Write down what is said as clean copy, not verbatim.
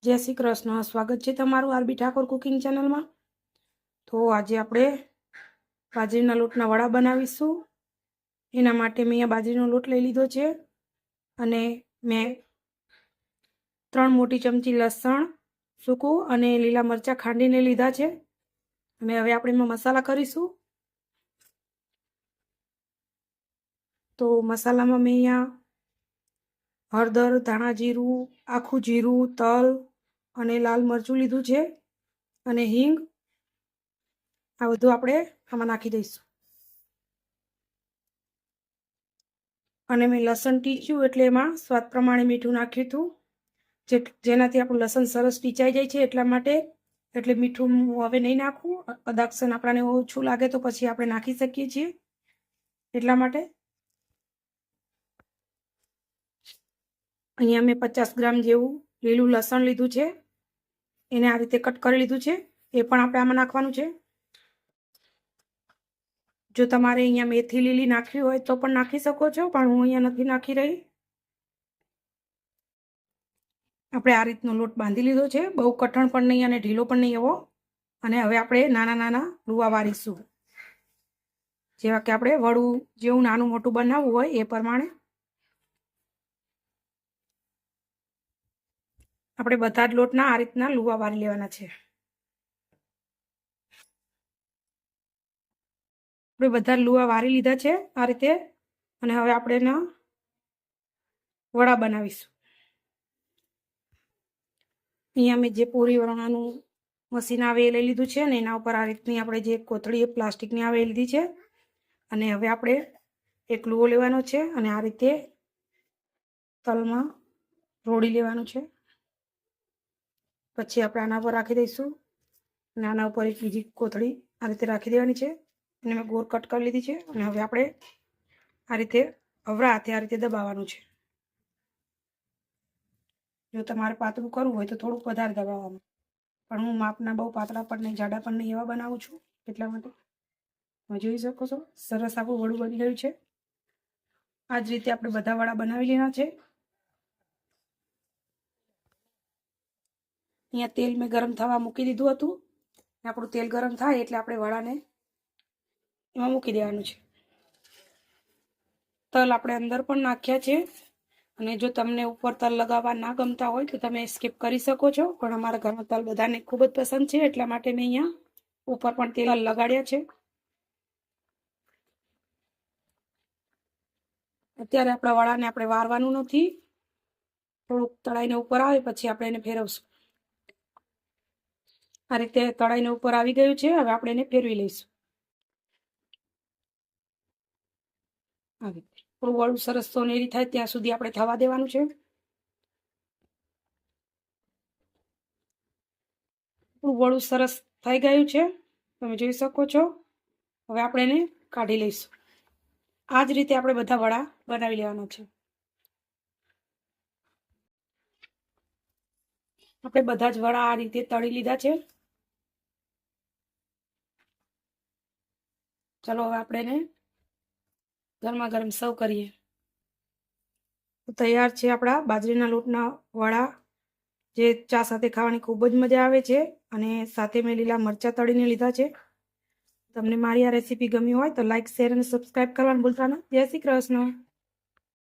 जय श्री कृष्ण। स्वागत है तमारू आरबी ठाकुर कुकिंग चैनल में। तो आज આપણે બાજરીના લોટના વડા બનાવીશું। એના માટે મેં અહીંયા બાજરીનો લોટ લઈ લીધો છે અને મેં 3 મોટી ચમચી લસણ સૂકું અને લીલા મરચાં ખાંડીને લીધા છે અને હવે આપણે એમાં મસાલા કરીશું। તો મસાલામાં મેં અહીંયા હળદર, ધાણા જીરું, આખું જીરું, તલ અને લાલ મરચું લીધું છે અને હિંગ। આ બધું આપણે આમાં નાખી દઈશું અને મેં લસણ ટીચ્યું એટલે એમાં સ્વાદ પ્રમાણે મીઠું નાખ્યું હતું, જેનાથી આપણું લસણ સરસ ટીચાઈ જાય છે એટલા માટે। એટલે મીઠું હવે નહીં નાખવું, કદાચ આપણને ઓછું લાગે તો પછી આપણે નાખી શકીએ છીએ એટલા માટે। અહીંયા મેં 50 ગ્રામ જેવું લીલું લસણ લીધું છે, એને આ રીતે કટ કરી લીધું છે, એ પણ આપણે આમાં નાખવાનું છે। જો તમારે અહીંયા મેથી લીલી નાખવી હોય તો પણ નાખી શકો છો, પણ હું અહીંયા નથી નાખી રહી। આપણે આ રીતનો લોટ બાંધી લીધો છે, બહુ કઠણ પણ નહીં અને ઢીલો પણ નહીં એવો। અને હવે આપણે નાના નાના લુવા વારીશું, જેવા કે આપણે વડું જેવું નાનું મોટું બનાવવું હોય એ પ્રમાણે। આપણે બધા જ લોટના આ રીતના લુવા વારી લેવાના છે। આપણે બધા લુવા વારી લીધા છે આ રીતે અને હવે આપણે એના વડા બનાવીશું। અહીંયા મેં જે પૂરી વણવાનું મશીન આવે એ લઈ લીધું છે અને એના ઉપર આ રીતની આપણે જે કોથળી પ્લાસ્ટિકની આવે એ લીધી છે અને હવે આપણે એક લુવો લેવાનો છે અને આ રીતે તલમાં રોડી લેવાનું છે। પછી આપણે આના પર રાખી દઈશું અને આના ઉપર એક બીજી કોથળી આ રીતે રાખી દેવાની છે અને મેં ગોળ કટ કરી લીધી છે અને હવે આપણે આ રીતે અવરા હાથે આ રીતે દબાવવાનું છે। જો તમારે પાતળું કરવું હોય તો થોડુંક વધારે દબાવવાનું, પણ હું માપના બહુ પાતળા પણ નહીં જાડા પણ નહીં એવા બનાવું છું એટલા માટે। તમે જોઈ શકો છો સરસ આપણું વડું બની ગયું છે। આ જ રીતે આપણે બધા વડા બનાવી લેવાના છે। અહીંયા તેલ મેં ગરમ થવા મૂકી દીધું હતું, આપણું તેલ ગરમ થાય એટલે આપણે વડાને એમાં મૂકી દેવાનું છે। તલ આપણે અંદર પણ નાખ્યા છે અને જો તમને ઉપર તલ લગાવવા ના ગમતા હોય તો તમે સ્કીપ કરી શકો છો, પણ અમારા ઘરમાં તલ બધાને ખૂબ જ પસંદ છે એટલા માટે મેં અહીંયા ઉપર પણ તેલ લગાડ્યા છે। અત્યારે આપણા વડાને આપણે વારવાનું નથી, થોડુંક તળાઈને ઉપર આવે પછી આપણે એને ફેરવશું। આ રીતે તળાઈને ઉપર આવી ગયું છે, હવે આપણે એને ફેરવી લઈશું। આવી થોડું વડું સરસ સોનેરી થાય ત્યાં સુધી આપણે થવા દેવાનું છે। વડું સરસ થઈ ગયું છે, તમે જોઈ શકો છો। હવે આપણે એને કાઢી લઈશું। આ જ રીતે આપણે બધા વડા બનાવી લેવાના છે। આપણે બધા જ વડા આ રીતે તળી લીધા છે। ચલો હવે આપણે એને ગરમા ગરમ સર્વ કરીએ। તો તૈયાર છે આપણા બાજરીના લોટના વડા, જે ચા સાથે ખાવાની ખૂબ જ મજા આવે છે અને સાથે મેં લીલા મરચાં તળીને લીધા છે। તમને મારી આ રેસીપી ગમી હોય તો લાઈક, શેર અને સબસ્ક્રાઈબ કરવાનું ભૂલતા ના। જય શ્રી કૃષ્ણ।